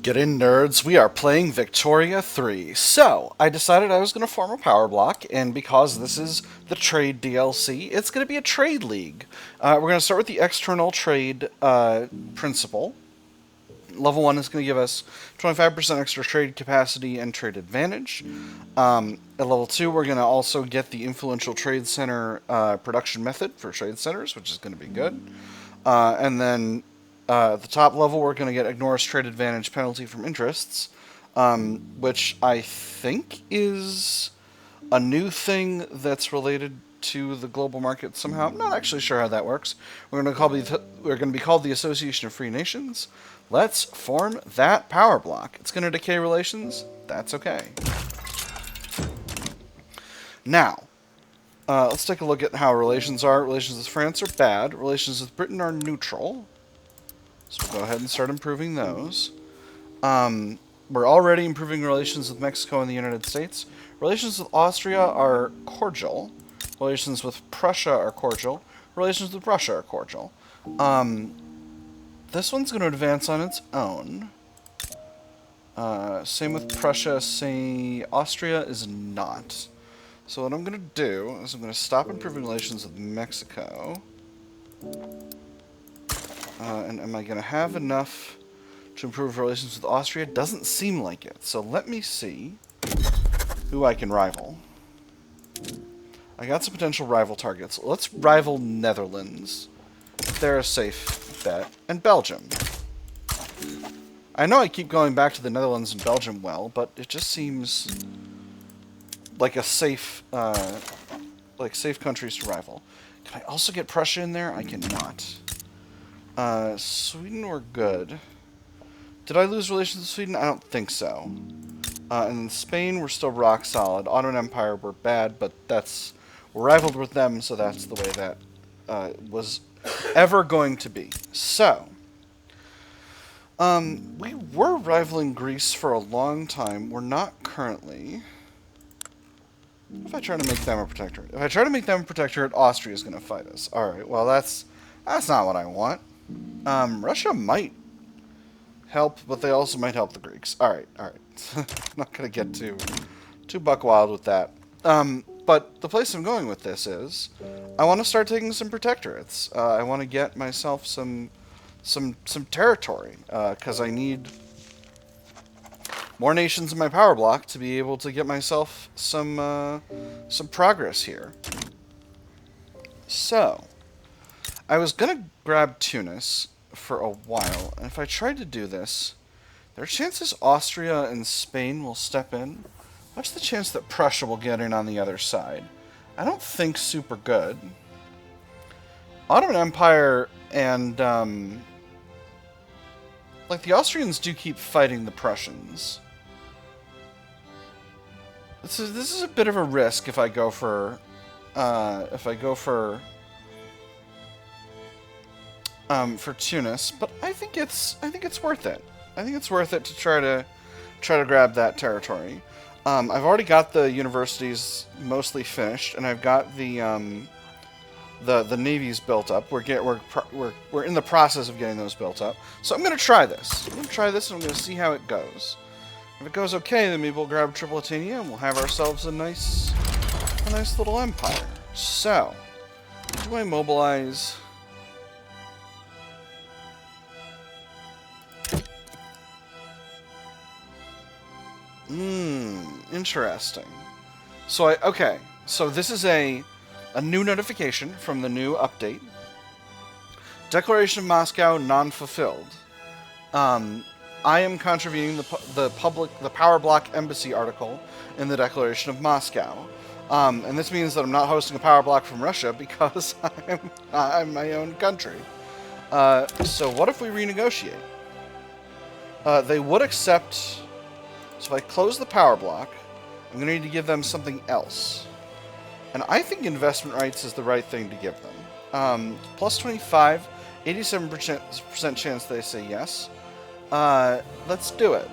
Get in, nerds. We are playing Victoria 3. So, I decided I was going to form a power block, and because this is the trade DLC, it's going to be a trade league. We're going to start with the external trade principle. Level 1 is going to give us 25% extra trade capacity and trade advantage. At level 2, we're going to also get the influential trade center production method for trade centers, which is going to be good. And then at the top level, we're going to get ignores trade advantage penalty from interests, which I think is a new thing that's related to the global market somehow. I'm not actually sure how that works. We're going to be called the Association of Free Nations. Let's form that power block. It's going to decay relations. That's okay. Now, let's take a look at how relations are. Relations with France are bad. Relations with Britain are neutral. So we'll go ahead and start improving those. We're already improving relations with Mexico and the United States. Relations with Austria are cordial. Relations with Prussia are cordial. Relations with Russia are cordial. This one's going to advance on its own. Same with Prussia. Austria is not. So what I'm going to do is I'm going to stop improving relations with Mexico. And am I going to have enough to improve relations with Austria? Doesn't seem like it. So let me see who I can rival. I got some potential rival targets. Let's rival Netherlands. They're a safe bet. And Belgium. I know I keep going back to the Netherlands and Belgium but it just seems like a safe, safe countries to rival. Can I also get Prussia in there? I cannot. Sweden were good. Did I lose relations with Sweden? I don't think so. And in Spain, we're still rock solid. Ottoman Empire were bad, but we're rivaled with them, so that's the way that was ever going to be. So, we were rivaling Greece for a long time. We're not currently. What if I try to make them a protectorate? If I try to make them a protectorate, Austria is going to fight us. Alright, well, that's not what I want. Russia might help, but they also might help the Greeks. Alright. Not going to get too buck wild with that. But the place I'm going with this is, I want to start taking some protectorates. I want to get myself some territory, because I need more nations in my power block to be able to get myself some progress here. So, I was going to grab Tunis for a while, and if I tried to do this, there are chances Austria and Spain will step in. What's the chance that Prussia will get in on the other side? I don't think super good. Ottoman Empire and, the Austrians do keep fighting the Prussians. This is a bit of a risk if I go for Tunis, but I think it's worth it. I think it's worth it to try to grab that territory. I've already got the universities mostly finished, and I've got the navies built up. We're in the process of getting those built up. So I'm going to try this. I'm going to try this, and I'm going to see how it goes. If it goes okay, then maybe we'll grab Tripolitania, and we'll have ourselves a nice little empire. So, do I mobilize? Interesting. So so this is a new notification from the new update. Declaration of Moscow non-fulfilled. I am contravening the Power Block Embassy article in the Declaration of Moscow. And this means that I'm not hosting a power block from Russia because I'm my own country. So what if we renegotiate? They would accept. So if I close the power block, I'm going to need to give them something else. And I think investment rights is the right thing to give them. Plus 25, 87% chance they say yes. Let's do it.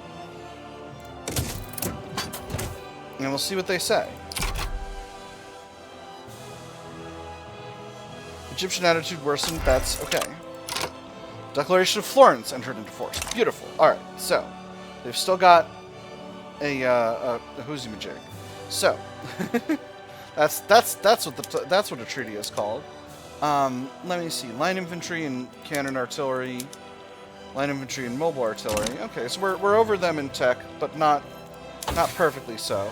And we'll see what they say. Egyptian attitude worsened, that's okay. Declaration of Florence entered into force. Beautiful. Alright, so They've still got a Huzi-Majig. So that's what a treaty is called. Let me see. Line infantry and cannon artillery. Line infantry and mobile artillery. Okay, so we're over them in tech, but not perfectly so.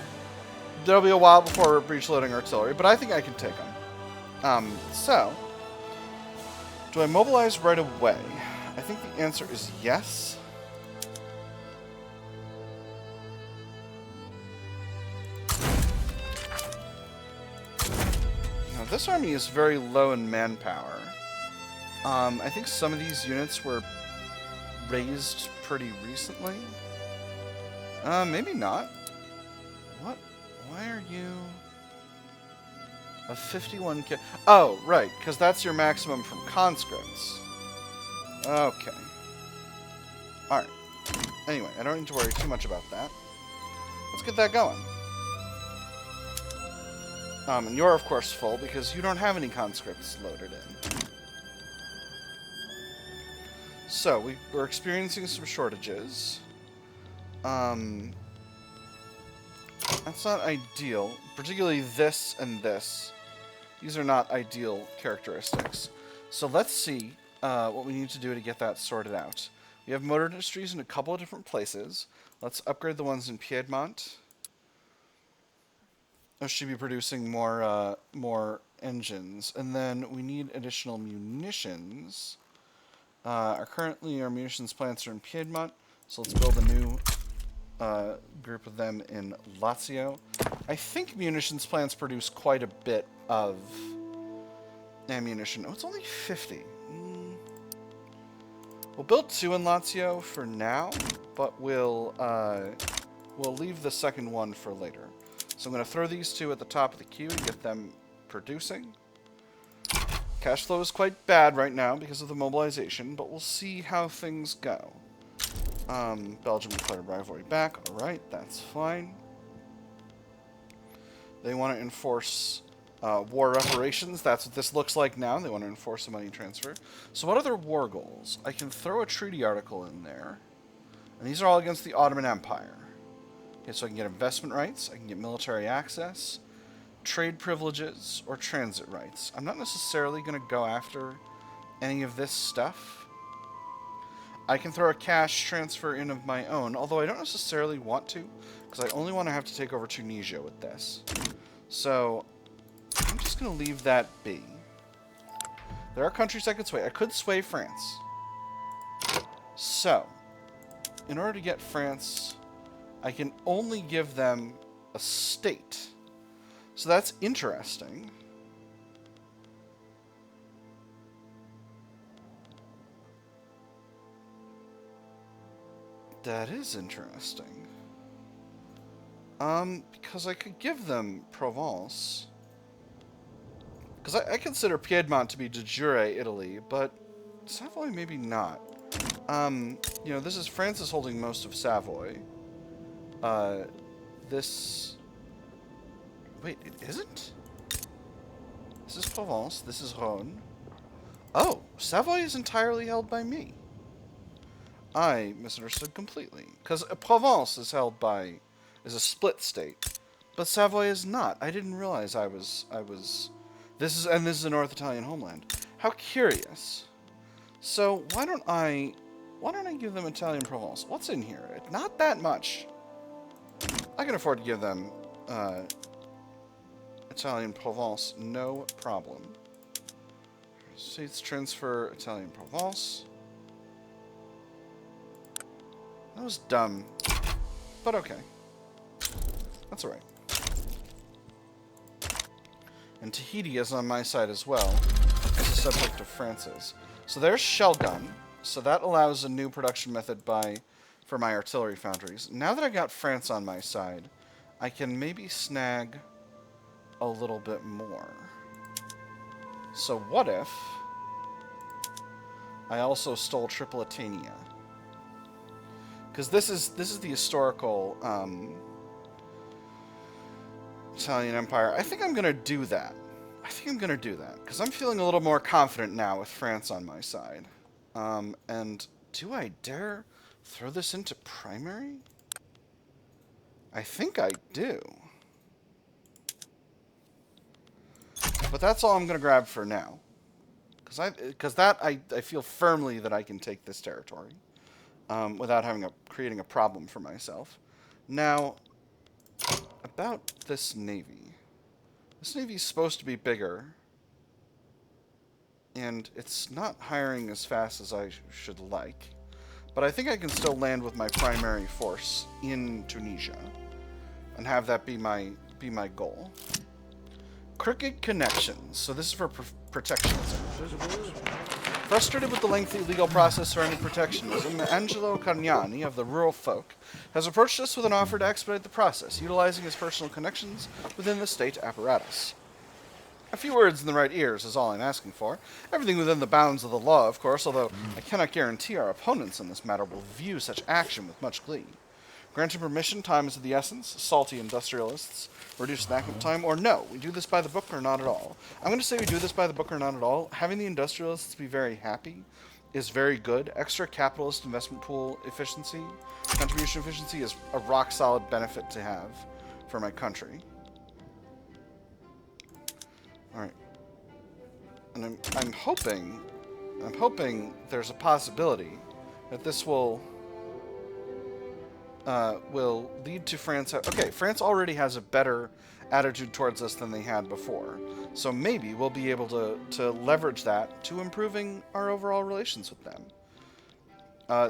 There'll be a while before we're breach loading artillery, but I think I can take them. So do I mobilize right away? I think the answer is yes. Now this army is very low in manpower. I think some of these units were raised pretty recently. Maybe not. What? Why are you a 51k? Oh, right, because that's your maximum from conscripts. Okay. Alright. Anyway, I don't need to worry too much about that. Let's get that going. And you're, of course, full because you don't have any conscripts loaded in. So, we're experiencing some shortages. That's not ideal. Particularly this and this. These are not ideal characteristics. So let's see what we need to do to get that sorted out. We have motor industries in a couple of different places. Let's upgrade the ones in Piedmont. Those should be producing more engines. And then we need additional munitions. Currently our munitions plants are in Piedmont. So let's build a new group of them in Lazio. I think munitions plants produce quite a bit of ammunition. Oh, it's only 50. We'll build 2 in Lazio for now, but we'll leave the second one for later. So I'm going to throw these 2 at the top of the queue to get them producing. Cash flow is quite bad right now because of the mobilization, but we'll see how things go. Belgium declared rivalry back. Alright, that's fine. They want to enforce war reparations. That's what this looks like now. They want to enforce a money transfer. So what other war goals? I can throw a treaty article in there. And these are all against the Ottoman Empire. Okay, so I can get investment rights. I can get military access, trade privileges, or transit rights. I'm not necessarily going to go after any of this stuff. I can throw a cash transfer in of my own, although I don't necessarily want to, because I only want to have to take over Tunisia with this. So, I'm just going to leave that be. There are countries I could sway. I could sway France. So, in order to get France, I can only give them a state. So that's interesting. That is interesting. Because I could give them Provence. Because I consider Piedmont to be de jure Italy, but Savoy maybe not. You know, this is France is holding most of Savoy. This... Wait, it isn't? This is Provence, this is Rhône. Oh, Savoy is entirely held by me. I misunderstood completely. Because Provence is held by... is a split state. But Savoy is not. I didn't realize I was... This is a North Italian homeland. How curious. So, why don't I give them Italian Provence? What's in here? Not that much. I can afford to give them Italian Provence, no problem. States transfer Italian Provence. That was dumb, but okay. That's alright. And Tahiti is on my side as well, as a subject of France's. So there's shell gun. So that allows a new production method for my artillery foundries. Now that I got France on my side, I can maybe snag a little bit more. So what if I also stole Tripolitania? Because this is the historical Italian Empire. I think I'm going to do that. Because I'm feeling a little more confident now with France on my side. And do I dare throw this into primary? I think I do. But that's all I'm going to grab for now. Because I feel firmly that I can take this territory without creating a problem for myself. Now, about this navy. This navy's supposed to be bigger. And it's not hiring as fast as I should like. But I think I can still land with my primary force in Tunisia. And have that be my goal. Crooked connections. So this is for protectionism. Frustrated with the lengthy legal process surrounding protectionism, Angelo Cargnani of the Rural Folk has approached us with an offer to expedite the process, utilizing his personal connections within the state apparatus. A few words in the right ears is all I'm asking for. Everything within the bounds of the law, of course, although I cannot guarantee our opponents in this matter will view such action with much glee. Granted permission, time is of the essence, salty industrialists, reduce enactment time, or no, we do this by the book or not at all. I'm going to say we do this by the book or not at all. Having the industrialists be very happy is very good. Extra capitalist investment pool efficiency, contribution efficiency is a rock-solid benefit to have for my country. Alright. And I'm hoping there's a possibility that this will lead to France. Okay, France already has a better attitude towards us than they had before. So maybe we'll be able to leverage that to improving our overall relations with them.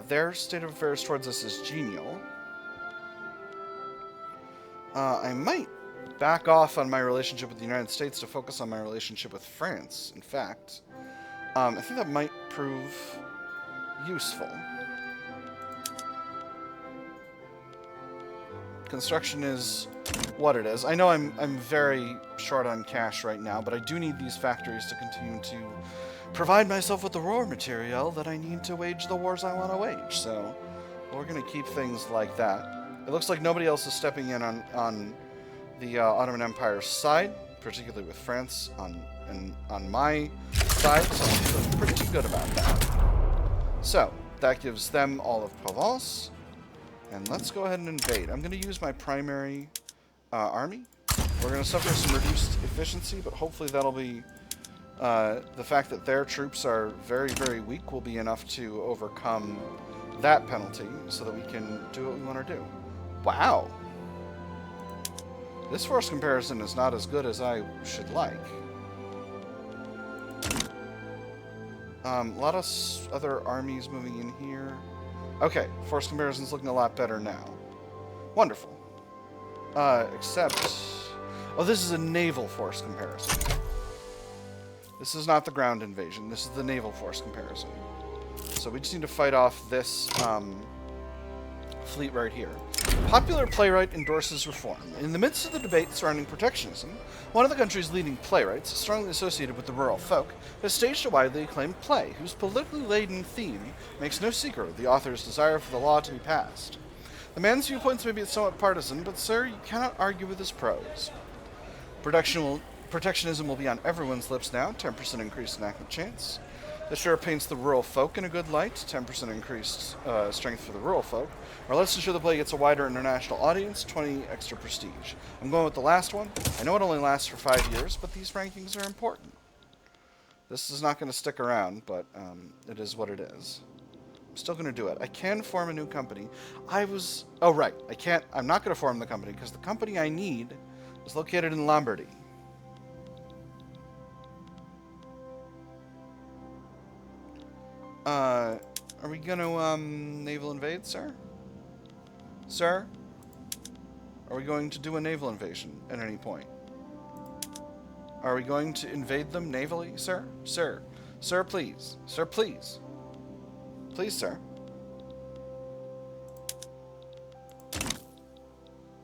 Their state of affairs towards us is genial. I might back off on my relationship with the United States to focus on my relationship with France, in fact. I think that might prove useful. Construction is what it is. I know I'm very short on cash right now, but I do need these factories to continue to provide myself with the raw material that I need to wage the wars I want to wage. So we're going to keep things like that. It looks like nobody else is stepping in on the Ottoman Empire's side, particularly with France on my side, so I'm feeling pretty good about that. So that gives them all of Provence. And let's go ahead and invade. I'm going to use my primary army. We're going to suffer some reduced efficiency, but hopefully that'll be... the fact that their troops are very, very weak will be enough to overcome that penalty so that we can do what we want to do. Wow! This force comparison is not as good as I should like. A lot of other armies moving in here. Okay, force comparison's looking a lot better now. Wonderful. Except... Oh, this is a naval force comparison. This is not the ground invasion. This is the naval force comparison. So we just need to fight off this fleet right here. Popular playwright endorses reform. In the midst of the debate surrounding protectionism, one of the country's leading playwrights, strongly associated with the rural folk, has staged a widely acclaimed play whose politically laden theme makes no secret of the author's desire for the law to be passed. The man's viewpoints may be somewhat partisan, but sir, you cannot argue with his prose. Protectionism will be on everyone's lips now, 10% increased enactment chance. This sure paints the rural folk in a good light, 10% increased strength for the rural folk. Or let's ensure the play gets a wider international audience, 20 extra prestige. I'm going with the last one. I know it only lasts for 5 years, but these rankings are important. This is not going to stick around, but it is what it is. I'm still going to do it. I can form a new company. Oh, right. I'm not going to form the company, because the company I need is located in Lombardy. Are we gonna, naval invade, sir? Sir? Are we going to do a naval invasion at any point? Are we going to invade them navally, sir? Sir. Sir, please. Sir, please. Please, sir.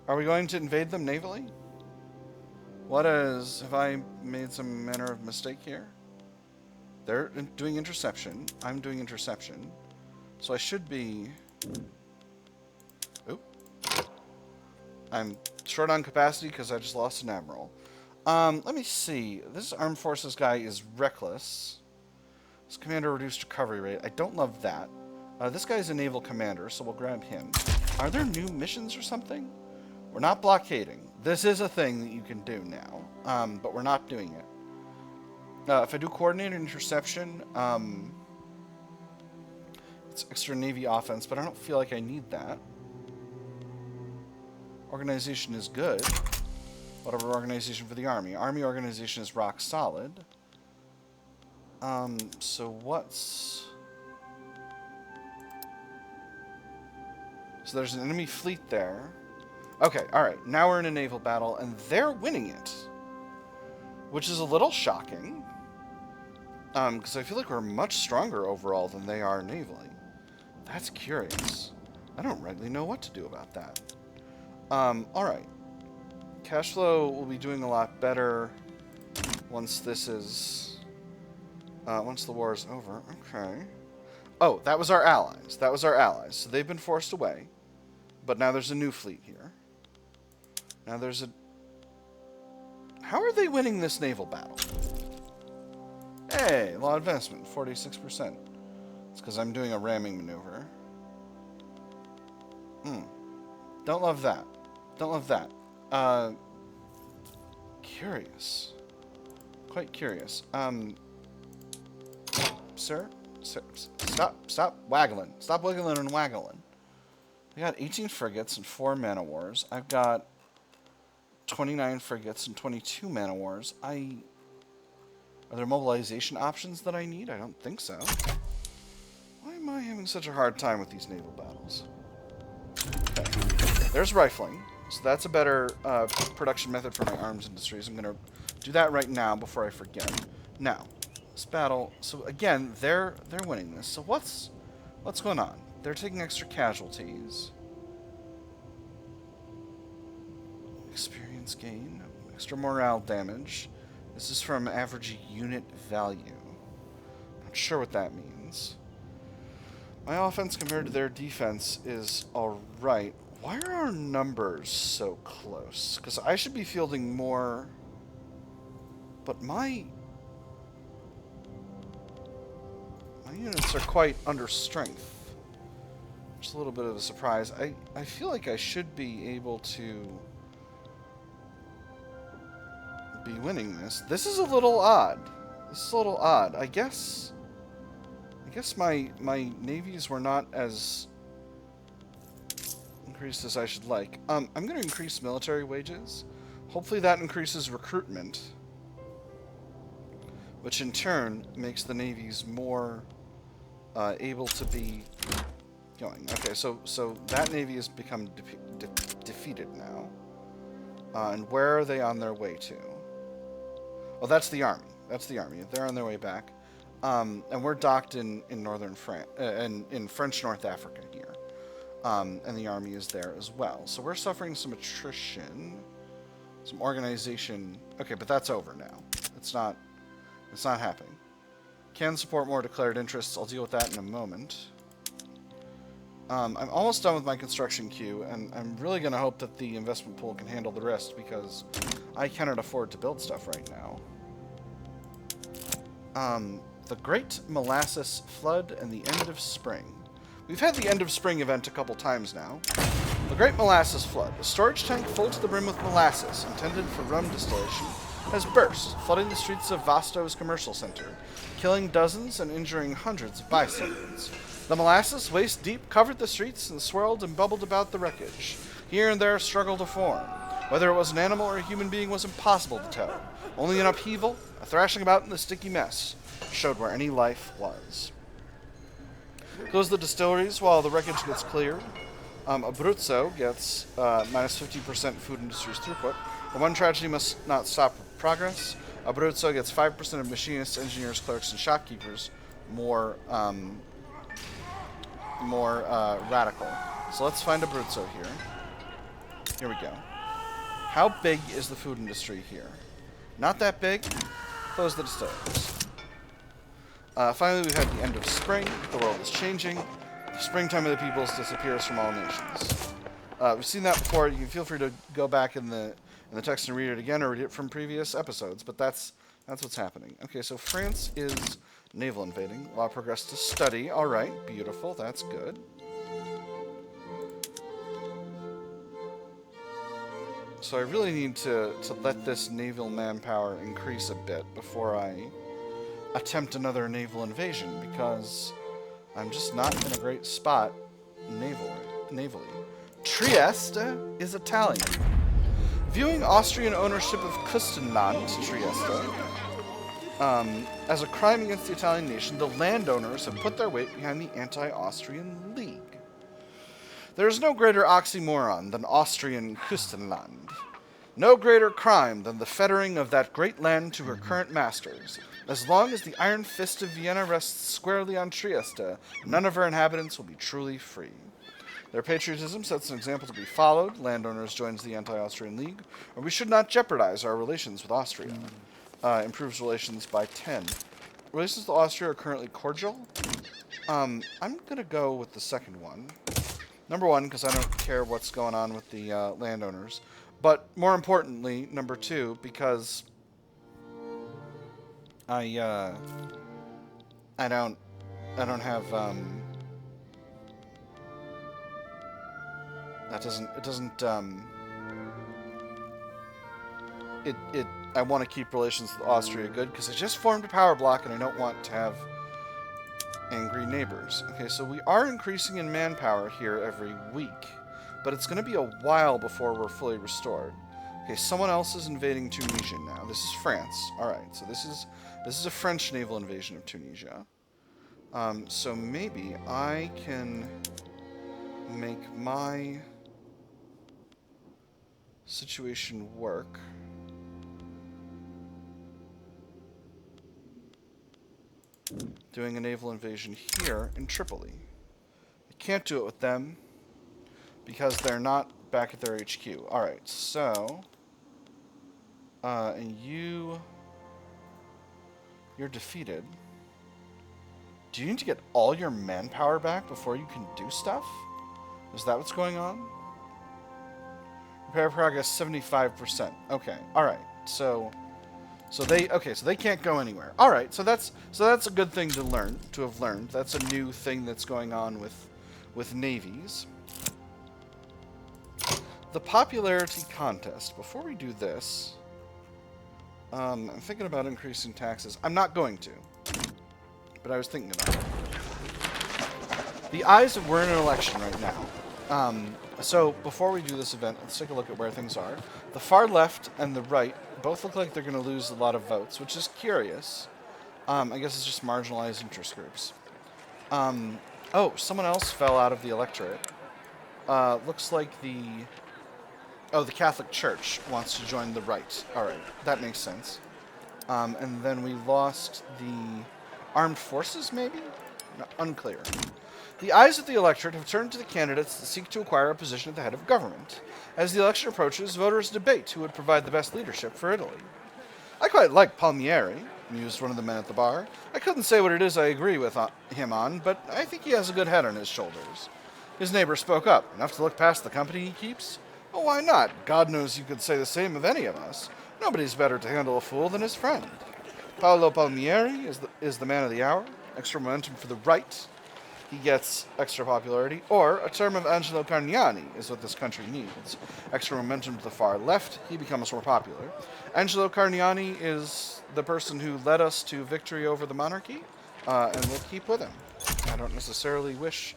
Are we going to invade them navally? Have I made some manner of mistake here? They're doing interception. I'm doing interception. So I should be... Oop. I'm short on capacity because I just lost an admiral. Let me see. This armed forces guy is reckless. His commander reduced recovery rate. I don't love that. This guy's a naval commander, so we'll grab him. Are there new missions or something? We're not blockading. This is a thing that you can do now, but we're not doing it. If I do coordinated interception, it's extra Navy offense, but I don't feel like I need that. Organization is good. Whatever organization for the Army. Army organization is rock solid. So what's... So there's an enemy fleet there. Okay, alright. Now we're in a naval battle, and they're winning it. Which is a little shocking. Because I feel like we're much stronger overall than they are navally. That's curious. I don't really know what to do about that. Alright. Cash flow will be doing a lot better once this is... once the war is over. Okay. Oh, that was our allies. That was our allies. So they've been forced away. But now there's a new fleet here. Now there's a... How are they winning this naval battle? Hey, law advancement, 46%. It's because I'm doing a ramming maneuver. Don't love that. Don't love that. Curious. Quite curious. Sir? Stop waggling. Stop wiggling and waggling. I got 18 frigates and 4 man-of-wars. I've got 29 frigates and 22 man-of-wars. Are there mobilization options that I need? I don't think so. Why am I having such a hard time with these naval battles? Okay. There's rifling. So that's a better production method for my arms industries. I'm going to do that right now before I forget. Now, this battle... So again, they're winning this. So what's going on? They're taking extra casualties. Experience gain. Extra morale damage. This is from average unit value. Not sure what that means. My offense compared to their defense is alright. Why are our numbers so close? Because I should be fielding more... But my units are quite under strength. Just a little bit of a surprise. I feel like I should be able to be winning this. This is a little odd. This is a little odd. I guess my navies were not as increased as I should like. I'm going to increase military wages. Hopefully that increases recruitment, which in turn makes the navies more able to be going. Okay, so that navy has become defeated now. And where are they on their way to? Oh, that's the army. That's the army. They're on their way back. And we're docked in northern France, in French North Africa here. And the army is there as well. So we're suffering some attrition, some organization. Okay, but that's over now. It's not happening. Can support more declared interests. I'll deal with that in a moment. I'm almost done with my construction queue, and I'm really going to hope that the investment pool can handle the rest, because I cannot afford to build stuff right now. The Great Molasses Flood and the End of Spring. We've had the End of Spring event a couple times now. The Great Molasses Flood, a storage tank full to the brim with molasses intended for rum distillation, has burst, flooding the streets of Vasto's commercial center, killing dozens and injuring hundreds of bystanders. The molasses, waist deep, covered the streets and swirled and bubbled about the wreckage. Here and there a struggle to form. Whether it was an animal or a human being was impossible to tell. Only an upheaval, a thrashing about in the sticky mess, showed where any life was. Close the distilleries while the wreckage gets cleared. Abruzzo gets minus 50% food industry's throughput. The one tragedy must not stop progress. Abruzzo gets 5% of machinists, engineers, clerks, and shopkeepers more radical. So let's find Abruzzo here. Here we go. How big is the food industry here? Not that big. Close the distilleries. Finally, we've had the end of spring. The world is changing. The springtime of the peoples disappears from all nations. We've seen that before. You can feel free to go back in the text and read it again, or read it from previous episodes. But that's what's happening. Okay, so France is Naval invading. Law progressed to study. Alright, beautiful. That's good. So I really need to let this naval manpower increase a bit before I attempt another naval invasion, because I'm just not in a great spot navally. Trieste is Italian. Viewing Austrian ownership of Küstenland, Trieste, as a crime against the Italian nation, the landowners have put their weight behind the anti-Austrian League. There is no greater oxymoron than Austrian Küstenland. No greater crime than the fettering of that great land to her current masters. As long as the iron fist of Vienna rests squarely on Trieste, none of her inhabitants will be truly free. Their patriotism sets an example to be followed. Landowners joins the anti-Austrian League, or we should not jeopardize our relations with Austria. Improves relations by 10. Relations with Austria are currently cordial. I'm going to go with the second one. Number one, because I don't care what's going on with the landowners. But more importantly, number two, because I don't have I want to keep relations with Austria good, because I just formed a power block and I don't want to have angry neighbors. Okay, so we are increasing in manpower here every week, but it's going to be a while before we're fully restored. Okay, someone else is invading Tunisia now. This is France. Alright, so this is a French naval invasion of Tunisia. So maybe I can make my situation work. Doing a naval invasion here in Tripoli. I can't do it with them because they're not back at their HQ. Alright, so and you're defeated. Do you need to get all your manpower back before you can do stuff? Is that what's going on? Repair progress 75%. Okay. Alright. So they can't go anywhere. Alright, so that's a good thing to have learned. That's a new thing that's going on with navies. The popularity contest. Before we do this, I'm thinking about increasing taxes. I'm not going to, but I was thinking about it. We're in an election right now. So before we do this event, let's take a look at where things are. The far left and the right both look like they're going to lose a lot of votes, which is curious. I guess it's just marginalized interest groups. Oh, someone else fell out of the electorate. Looks like the Catholic Church wants to join the right. Alright, that makes sense. And then we lost the armed forces, maybe? No, unclear. The eyes of the electorate have turned to the candidates that seek to acquire a position at the head of government. As the election approaches, voters debate who would provide the best leadership for Italy. I quite like Palmieri, mused one of the men at the bar. I couldn't say what it is I agree with him on, but I think he has a good head on his shoulders. His neighbor spoke up. Enough to look past the company he keeps? Oh, why not? God knows you could say the same of any of us. Nobody's better to handle a fool than his friend. Paolo Palmieri is the man of the hour. Extra momentum for the right. He gets extra popularity. Or a term of Angelo Carniani is what this country needs. Extra momentum to the far left. He becomes more popular. Angelo Carniani is the person who led us to victory over the monarchy, and we'll keep with him. I don't necessarily wish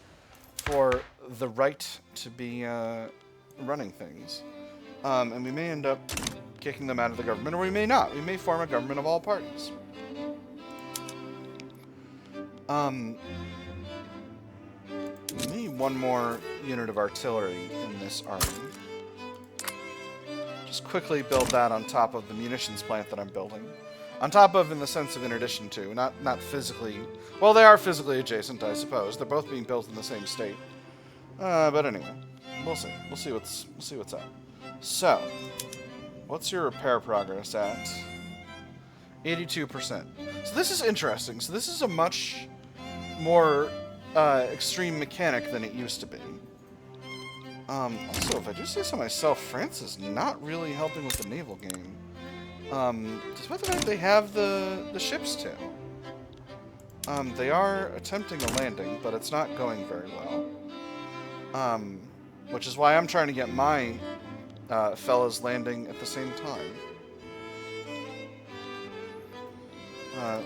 for the right to be running things. And we may end up kicking them out of the government, or we may not. We may form a government of all parties. We need one more unit of artillery in this army. Just quickly build that on top of the munitions plant that I'm building. On top of, in the sense of in addition to, not physically. Well, they are physically adjacent, I suppose. They're both being built in the same state. But anyway, we'll see. We'll see what's up. So, what's your repair progress at? 82%. So this is interesting. So this is a much more extreme mechanic than it used to be. Also, if I do say so myself, France is not really helping with the naval game. Despite the fact they have the ships too. They are attempting a landing, but it's not going very well. Which is why I'm trying to get my fellas landing at the same time.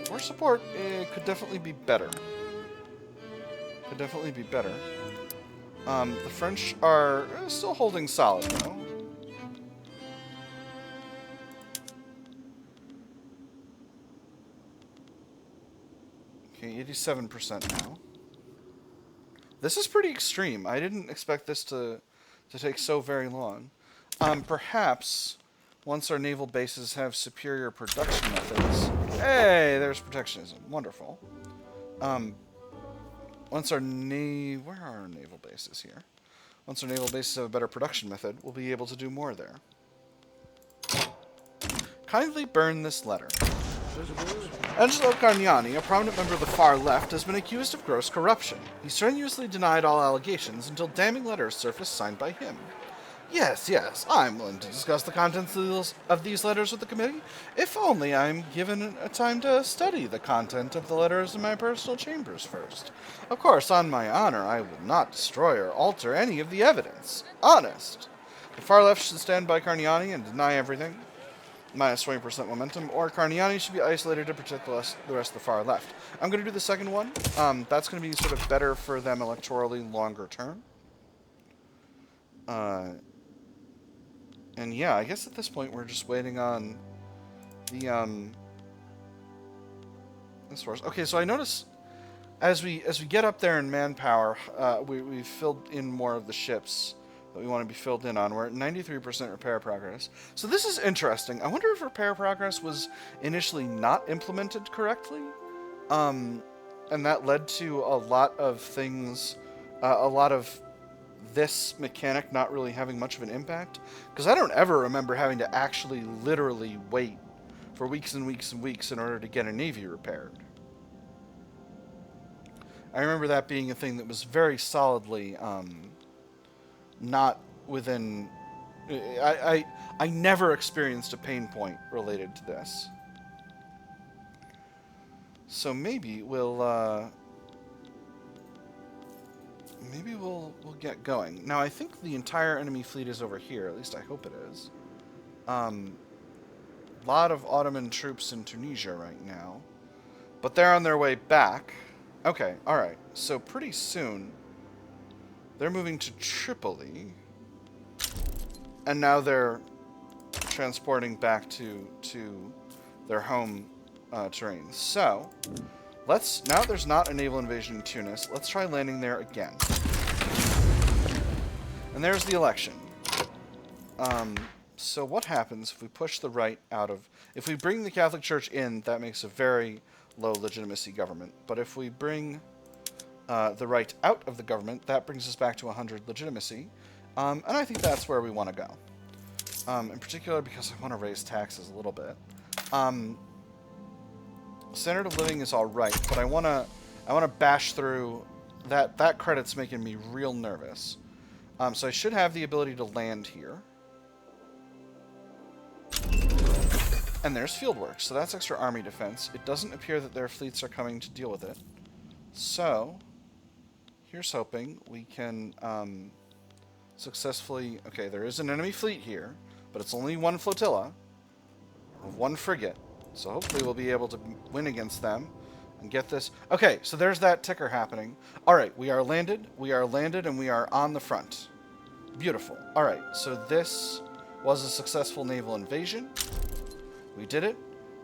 War support could definitely be better. Could definitely be better. The French are still holding solid, though. Okay, 87% now. This is pretty extreme. I didn't expect this to take so very long. Perhaps once our naval bases have superior production methods... Hey, there's protectionism. Wonderful. Once our where are our naval bases here? Once our naval bases have a better production method, we'll be able to do more there. Kindly burn this letter. Angelo Carniani, a prominent member of the far left, has been accused of gross corruption. He strenuously denied all allegations until damning letters surfaced signed by him. Yes, I'm willing to discuss the contents of these letters with the committee, if only I'm given a time to study the content of the letters in my personal chambers first. Of course, on my honor, I will not destroy or alter any of the evidence. Honest. The far left should stand by Carniani and deny everything, minus 20% momentum, or Carniani should be isolated to protect the rest of the far left. I'm going to do the second one. That's going to be sort of better for them electorally longer term. And yeah, I guess at this point we're just waiting on the this force. Okay, so I notice as we get up there in manpower, we've filled in more of the ships that we want to be filled in on. We're at 93% repair progress. So this is interesting. I wonder if repair progress was initially not implemented correctly, and that led to a lot of things, a lot of this mechanic not really having much of an impact, because I don't ever remember having to actually literally wait for weeks and weeks and weeks in order to get a navy repaired. I remember that being a thing that was very solidly not within... I never experienced a pain point related to this. So maybe we'll get going. Now, I think the entire enemy fleet is over here. At least I hope it is. Lot of Ottoman troops in Tunisia right now. But they're on their way back. Okay, alright. So pretty soon, they're moving to Tripoli. And now they're transporting back to their home terrain. So, now that there's not a naval invasion in Tunis, let's try landing there again. And there's the election. So what happens if we push the right out of... If we bring the Catholic Church in, that makes a very low legitimacy government. But if we bring the right out of the government, that brings us back to 100 legitimacy. And I think that's where we want to go. In particular because I want to raise taxes a little bit. Standard of living is alright, but I wanna bash through that. That credit's making me real nervous. So I should have the ability to land here. And there's fieldwork, so that's extra army defense. It doesn't appear that their fleets are coming to deal with it. So, here's hoping we can successfully... Okay, there is an enemy fleet here, but it's only one flotilla of one frigate. So hopefully we'll be able to win against them and get this. Okay, so there's that ticker happening. Alright, we are landed, and we are on the front. Beautiful. Alright, so this was a successful naval invasion. We did it.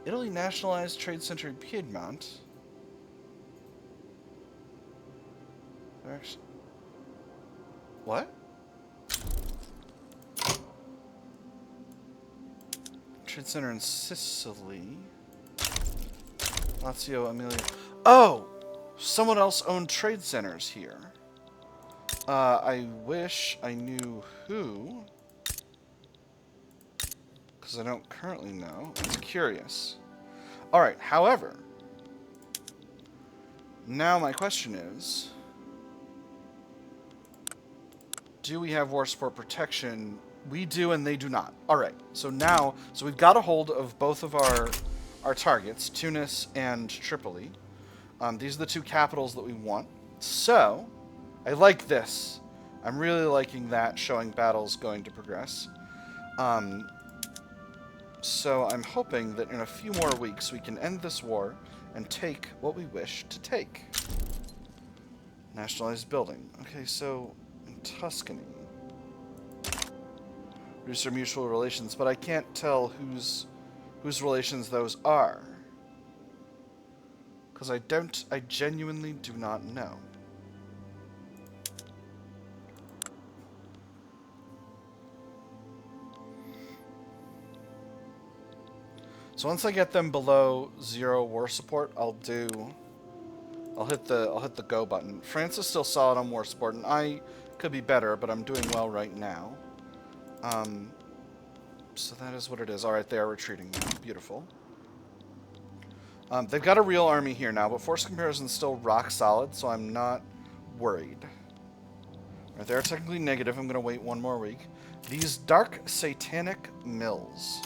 Italy nationalized trade center in Piedmont. What? Trade center in Sicily. Lazio, Emilia. Oh! Someone else owned trade centers here. I wish I knew who. Because I don't currently know. I'm curious. Alright, however. Now my question is... Do we have war support protection? We do and they do not. Alright, so now... So we've got a hold of both of our targets, Tunis and Tripoli. These are the two capitals that we want. So, I like this. I'm really liking that, showing battles going to progress. So I'm hoping that in a few more weeks we can end this war and take what we wish to take. Nationalized building. Okay, so in Tuscany. Reduce our mutual relations, but I can't tell whose relations those are. Because I genuinely do not know. So once I get them below 0 war support, I'll hit the go button. France is still solid on war support, and I could be better, but I'm doing well right now. So that is what it is. Alright, they are retreating now. Beautiful. They've got a real army here now, but force comparison is still rock solid, so I'm not worried. Right, they're technically negative. I'm going to wait 1 more week. These dark satanic mills.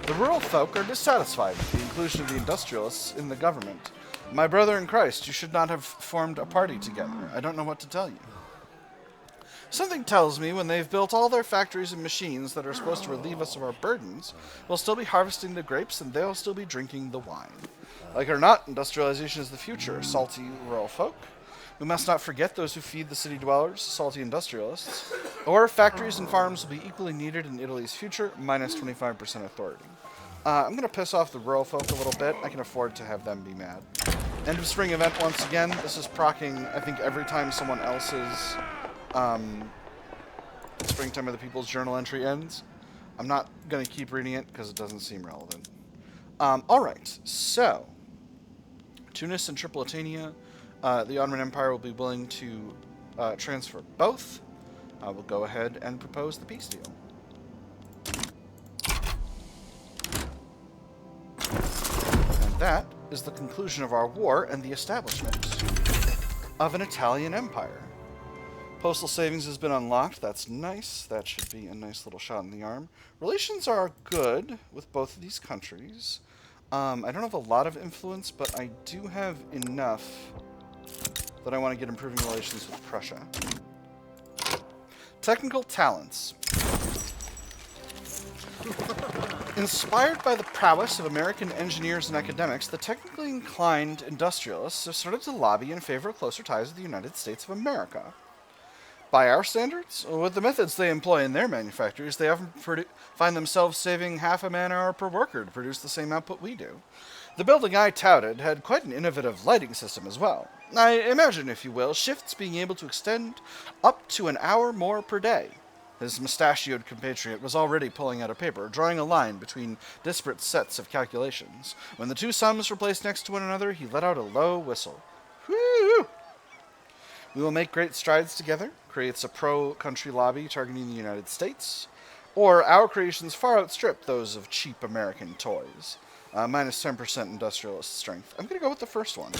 The rural folk are dissatisfied with the inclusion of the industrialists in the government. My brother in Christ, you should not have formed a party together. I don't know what to tell you. Something tells me when they've built all their factories and machines that are supposed to relieve us of our burdens, we'll still be harvesting the grapes and they'll still be drinking the wine. Like it or not, industrialization is the future, salty rural folk. We must not forget those who feed the city dwellers, salty industrialists. Or factories and farms will be equally needed in Italy's future, minus 25% authority. I'm going to piss off the rural folk a little bit. I can afford to have them be mad. End of spring event once again. This is proccing, I think, every time someone else's Springtime of the People's Journal entry ends. I'm not going to keep reading it because it doesn't seem relevant. Alright, so Tunis and Tripolitania, the Ottoman Empire will be willing to transfer both. I will go ahead and propose the peace deal. And that is the conclusion of our war and the establishment of an Italian empire. Postal savings has been unlocked. That's nice. That should be a nice little shot in the arm. Relations are good with both of these countries. I don't have a lot of influence, but I do have enough that I want to get improving relations with Prussia. Technical talents. Inspired by the prowess of American engineers and academics, the technically inclined industrialists have started to lobby in favor of closer ties with the United States of America. By our standards, with the methods they employ in their manufactories, they often find themselves saving half a man-hour per worker to produce the same output we do. The building I touted had quite an innovative lighting system as well. I imagine, if you will, shifts being able to extend up to an hour more per day. His mustachioed compatriot was already pulling out a paper, drawing a line between disparate sets of calculations. When the two sums were placed next to one another, he let out a low whistle. Whoo! We will make great strides together, creates a pro-country lobby targeting the United States, or our creations far outstrip those of cheap American toys. Minus 10% industrialist strength. I'm going to go with the first one.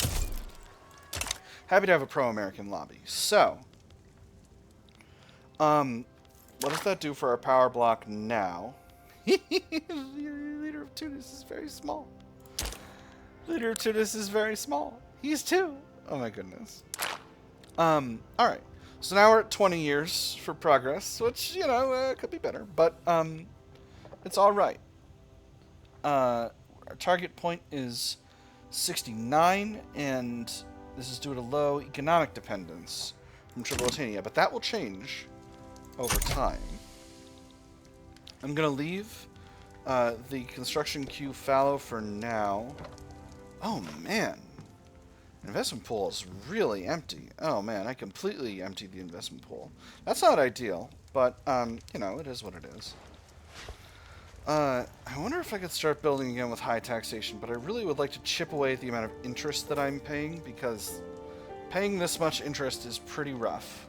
Happy to have a pro-American lobby. So, what does that do for our power block now? The leader of Tunis is very small. Leader of Tunis is very small. He's 2. Oh my goodness. Alright. So now we're at 20 years for progress, which, you know, could be better, but, it's alright. Our target point is 69, and this is due to low economic dependence from Tripolitania, but that will change over time. I'm going to leave the construction queue fallow for now. Oh, man. Investment pool is really empty. Oh, man, I completely emptied the investment pool. That's not ideal, but, you know, it is what it is. I wonder if I could start building again with high taxation, but I really would like to chip away at the amount of interest that I'm paying, because paying this much interest is pretty rough.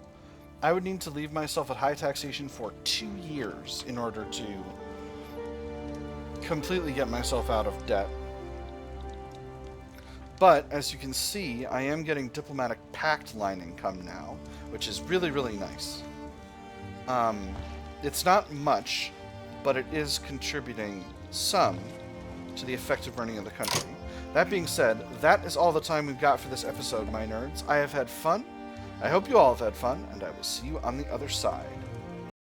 I would need to leave myself at high taxation for 2 years in order to completely get myself out of debt. But, as you can see, I am getting diplomatic pact line income now, which is really, really nice. It's not much, but it is contributing some to the effective running of the country. That being said, that is all the time we've got for this episode, my nerds. I have had fun. I hope you all have had fun, and I will see you on the other side.